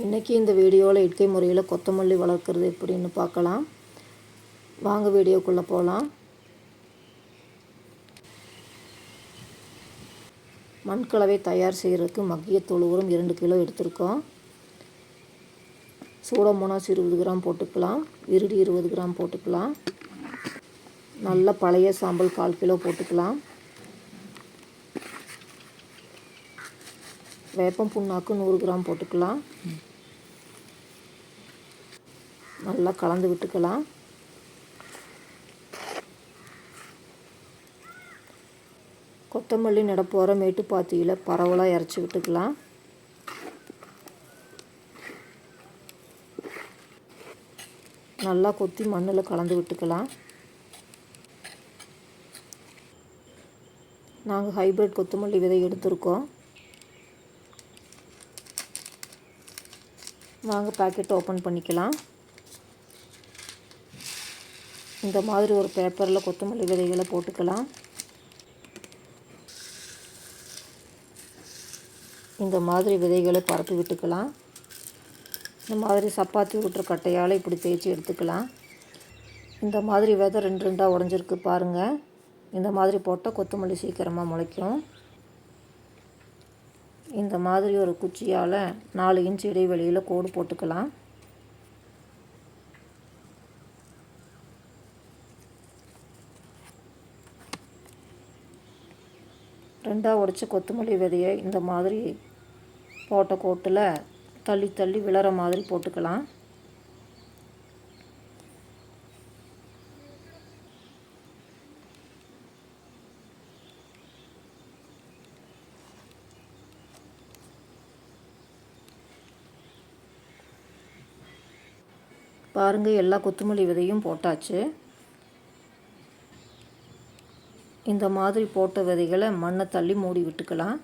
இன்றைக்கி இந்த வீடியோவில் இயற்கை முறையில் கொத்தமல்லி வளர்க்குறது எப்படின்னு பார்க்கலாம். வாங்க வீடியோக்குள்ளே போகலாம். மண்கலவை தயார் செய்கிறதுக்கு மக்கிய தொழு உரம் 2 கிலோ எடுத்திருக்கோம். சூடோமோனாஸ் 20 கிராம் போட்டுக்கலாம். விருடி 20 கிராம் போட்டுக்கலாம். நல்ல பழைய சாம்பல் 1/4 கிலோ போட்டுக்கலாம். வேப்பம் புண்ணாக்கு 100 கிராம் போட்டுக்கலாம். நல்லா கலந்து விட்டுக்கலாம். கொத்தமல்லி நடப்போகிற மேட்டுப்பாத்தியில் பரவலாக இறச்சி விட்டுக்கலாம். நல்லா கொத்தி மண்ணில் கலந்து விட்டுக்கலாம். நாங்கள் ஹைப்ரிட் கொத்தமல்லி விதை எடுத்திருக்கோம். வாங்க பேக்கெட் ஓப்பன் பண்ணிக்கலாம். இந்த மாதிரி ஒரு பேப்பரில் கொத்தமல்லி விதைகளை போட்டுக்கலாம். இந்த மாதிரி விதைகளை பரப்பி விட்டுக்கலாம். இந்த மாதிரி சப்பாத்தி விட்டுற கட்டையால் இப்படி தேய்ச்சி எடுத்துக்கலாம். இந்த மாதிரி விதை 2 உடஞ்சிருக்கு பாருங்கள். இந்த மாதிரி போட்டால் கொத்தமல்லி சீக்கிரமாக முளைக்கும். இந்த மாதிரி ஒரு குச்சியால் 4 இன்ச் இடைவெளியில் கோடு போட்டுக்கலாம். ரெண்டாக உடைச்ச கொத்தமல்லி விதையை இந்த மாதிரி போட்ட கோட்டில் தள்ளி தள்ளி விழற மாதிரி போட்டுக்கலாம். பாருங்கள், எல்லா கொத்தமல்லி விதையும் போட்டாச்சு. இந்த மாதிரி போட்ட விதைகளை மண்ணை தள்ளி மூடி விட்டுக்கலாம்.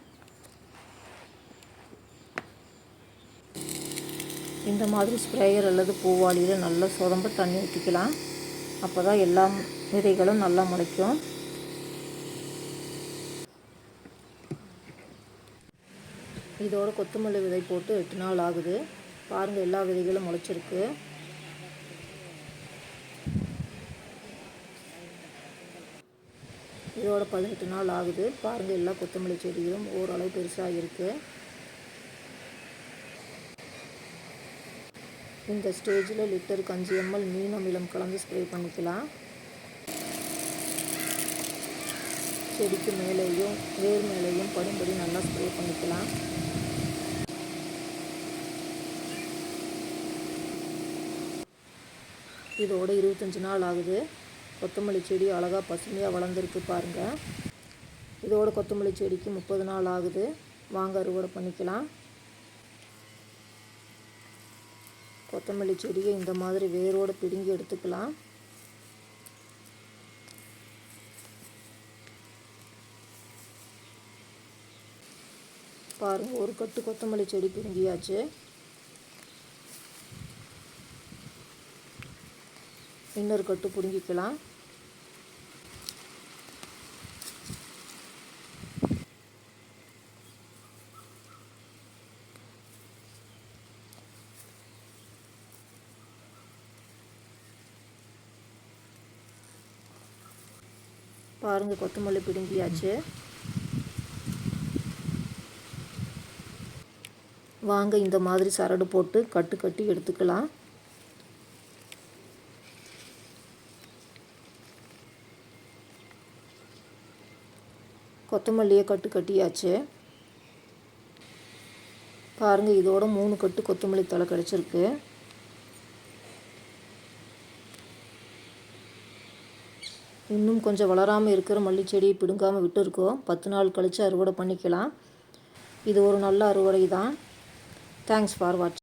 இந்த மாதிரி ஸ்ப்ரேயர் அல்லது பூவாளியில் நல்லா சொதம்ப தண்ணி ஊற்றிக்கலாம். அப்போ தான் எல்லா விதைகளும் நல்லா முளைக்கும். இதோட கொத்தமல்லி விதை போட்டு 8 நாள் ஆகுது. பாருங்கள், எல்லா விதைகளும் முளைச்சிருக்கு. இதோட 18 நாள் ஆகுது. பாருங்கள், எல்லா கொத்தமல்லி செடிகளும் ஓரளவு பெருசாக இருக்குது. இந்த ஸ்டேஜில் லிட்டருக்கு 5 ml மீன் அமிலம் கலந்து ஸ்ப்ரே பண்ணிக்கலாம். செடிக்கு மேலேயும் வேர் மேலேயும் படும்படி நல்லா ஸ்ப்ரே பண்ணிக்கலாம். இதோட 25 நாள் ஆகுது. கொத்தமல்லி செடி அழகாக பசுமையாக வளர்ந்துருக்கு பாருங்கள். இதோட கொத்தமல்லி செடிக்கு 30 நாள் ஆகுது. வாங்க அறுவடை பண்ணிக்கலாம். கொத்தமல்லி செடியை இந்த மாதிரி வேரோடு பிடுங்கி எடுத்துக்கலாம். பாருங்கள், ஒரு கட்டு கொத்தமல்லி செடி பிடுங்கியாச்சு. இன்னொரு கட்டு பிடுங்கிக்கலாம். பாருங்கள், கொத்தமல்லி பிடுங்கியாச்சு. வாங்க இந்த மாதிரி சரடு போட்டு கட்டு கட்டி எடுத்துக்கலாம். கொத்தமல்லியை கட்டு கட்டியாச்சு. பாருங்கள், இதோட 3 கட்டு கொத்தமல்லி தழை கிடச்சிருக்கு. இன்னும் கொஞ்சம் வளராமல் இருக்கிற மல்லிச்செடியை பிடுங்காமல் விட்டுருக்கோம். 10 நாள் கழித்து அறுவடை பண்ணிக்கலாம். இது ஒரு நல்ல அறுவடை தான். தேங்க்ஸ் ஃபார் வாட்சிங்.